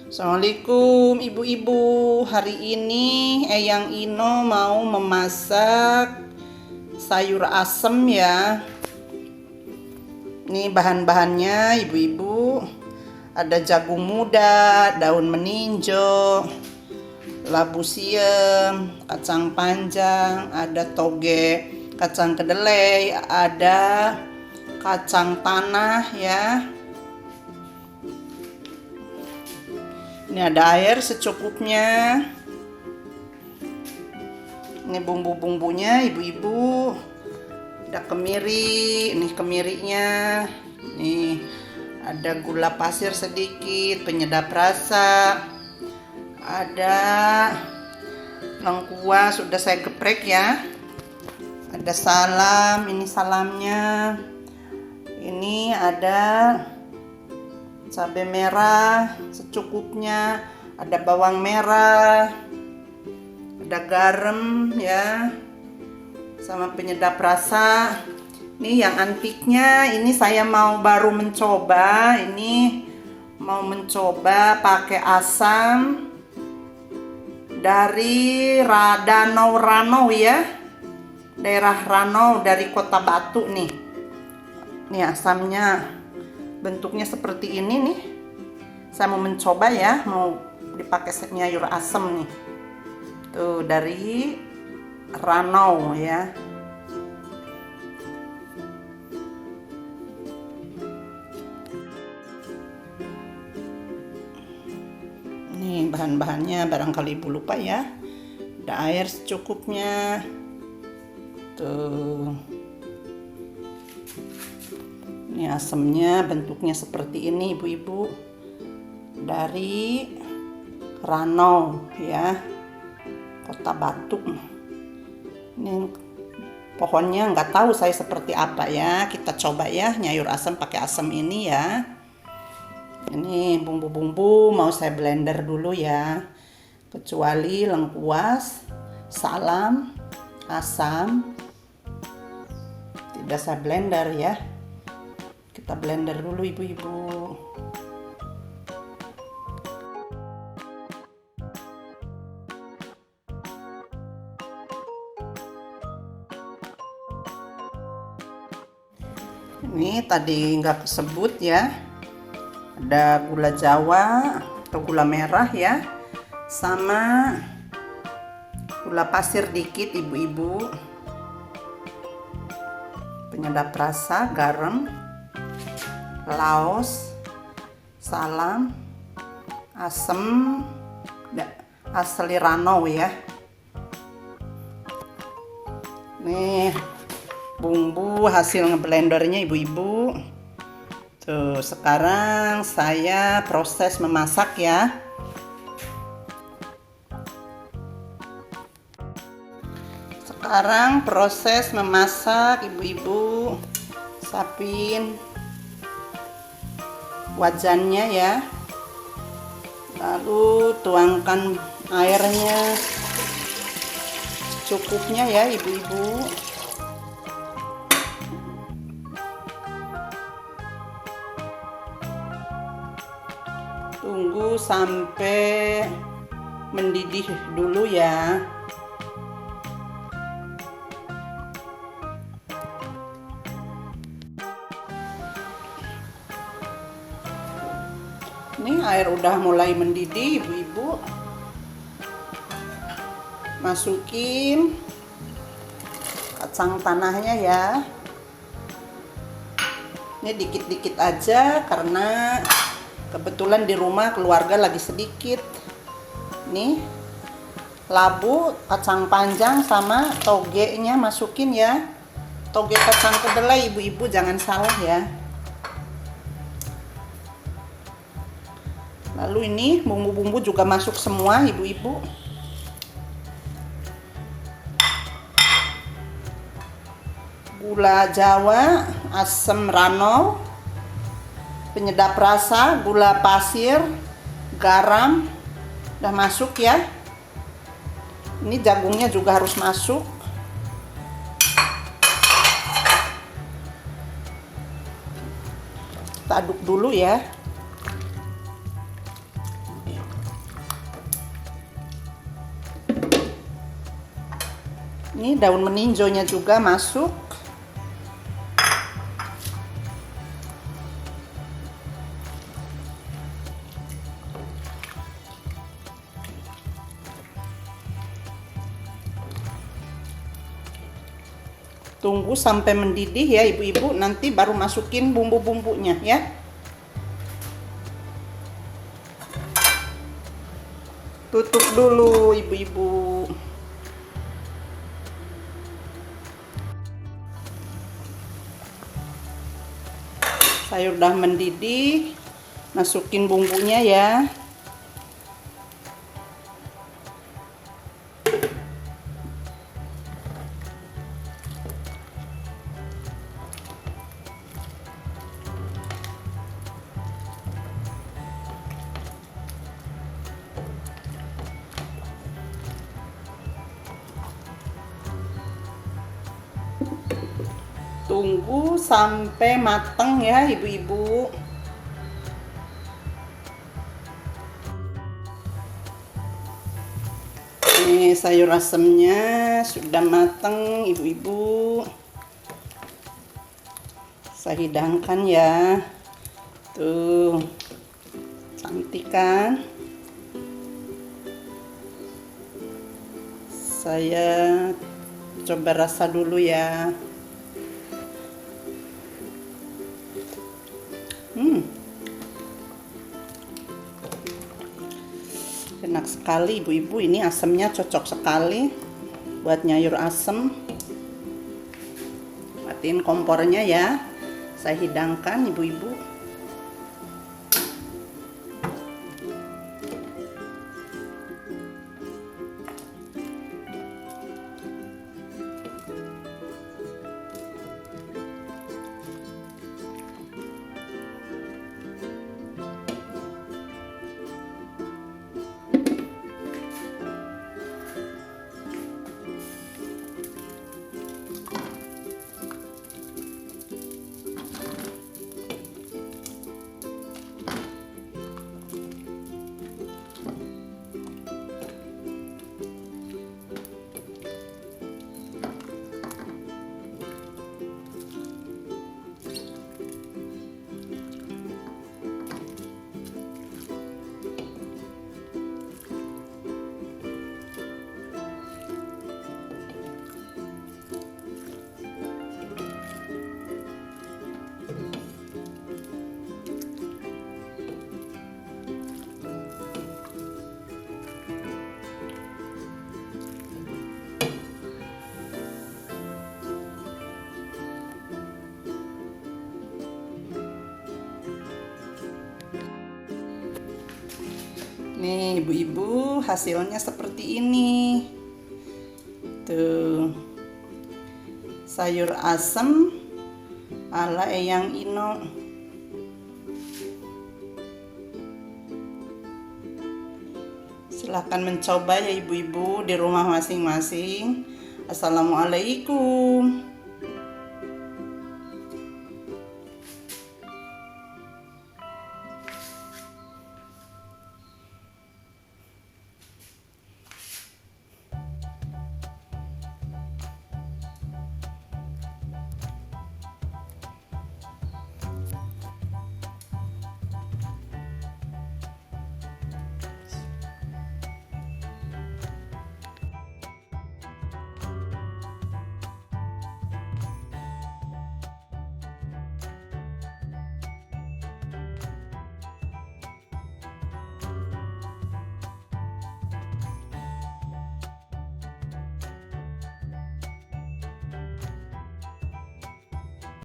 Assalamualaikum ibu-ibu. Hari ini Eyang Ino mau memasak sayur asem ya. Ini bahan-bahannya ibu-ibu. Ada jagung muda, daun meninjo, labu siam, kacang panjang, ada toge, kacang kedelai, ada kacang tanah ya. Ini ada air secukupnya. Ini bumbu-bumbunya ibu-ibu. Ada kemiri, ini kemirinya. Nih ada gula pasir sedikit, penyedap rasa. Ada lengkuas sudah saya geprek ya. Ada salam, ini salamnya. Ini ada cabai merah secukupnya, ada bawang merah, ada garam ya, sama penyedap rasa. Ini yang antiknya, ini saya baru mencoba, ini mau mencoba pakai asam dari Danau Ranau ya, daerah Ranau dari Kota Batu nih. Nih asamnya bentuknya seperti ini nih. Saya mau mencoba ya, mau dipakai sayur asem nih. Tuh dari Ranau ya. Nih bahan-bahannya barangkali ibu lupa ya. Ada air secukupnya. Tuh. Ini asemnya bentuknya seperti ini ibu-ibu, dari Ranau ya, Kota Batu. Ini pohonnya nggak tahu saya seperti apa ya, kita coba ya nyayur asam pakai asam ini ya. Ini bumbu-bumbu mau saya blender dulu ya, kecuali lengkuas, salam, asam tidak saya blender ya. Kita blender dulu ibu-ibu. Ini tadi nggak kesebut ya. Ada gula Jawa atau gula merah ya, sama gula pasir dikit ibu-ibu. Penyedap rasa, garam, laos, salam, asem, asli Ranau ya. Nih bumbu hasil ngeblendernya ibu-ibu. Tuh sekarang saya proses memasak ya. Sekarang proses memasak ibu-ibu. Siapin wajannya ya, lalu tuangkan airnya secukupnya ya ibu-ibu. Tunggu sampai mendidih dulu ya. Ini air udah mulai mendidih ibu-ibu. Masukin kacang tanahnya ya. Ini dikit-dikit aja karena kebetulan di rumah keluarga lagi sedikit. Nih labu, kacang panjang sama togenya masukin ya. Toge kacang kedelai ibu-ibu, jangan salah ya. Lalu ini bumbu-bumbu juga masuk semua ibu-ibu. Gula Jawa, asam Ranau, penyedap rasa, gula pasir, garam udah masuk ya. Ini jagungnya juga harus masuk. Kita aduk dulu ya. Ini daun meninjonya juga masuk. Tunggu sampai mendidih ya ibu-ibu, nanti baru masukin bumbu-bumbunya ya. Tutup dulu ibu-ibu. Sayur udah mendidih, masukin bumbunya ya. Tunggu sampai matang ya ibu-ibu. Ini sayur asemnya sudah matang ibu-ibu. Saya hidangkan ya. Tuh, cantik kan? Saya coba rasa dulu ya. Enak sekali ibu-ibu, ini asemnya cocok sekali buat nyayur asem. Matiin kompornya ya, saya hidangkan ibu-ibu. Nih ibu-ibu, hasilnya seperti ini. Tuh, sayur asem ala Eyang Ino. Silahkan mencoba ya ibu-ibu di rumah masing-masing. Assalamualaikum.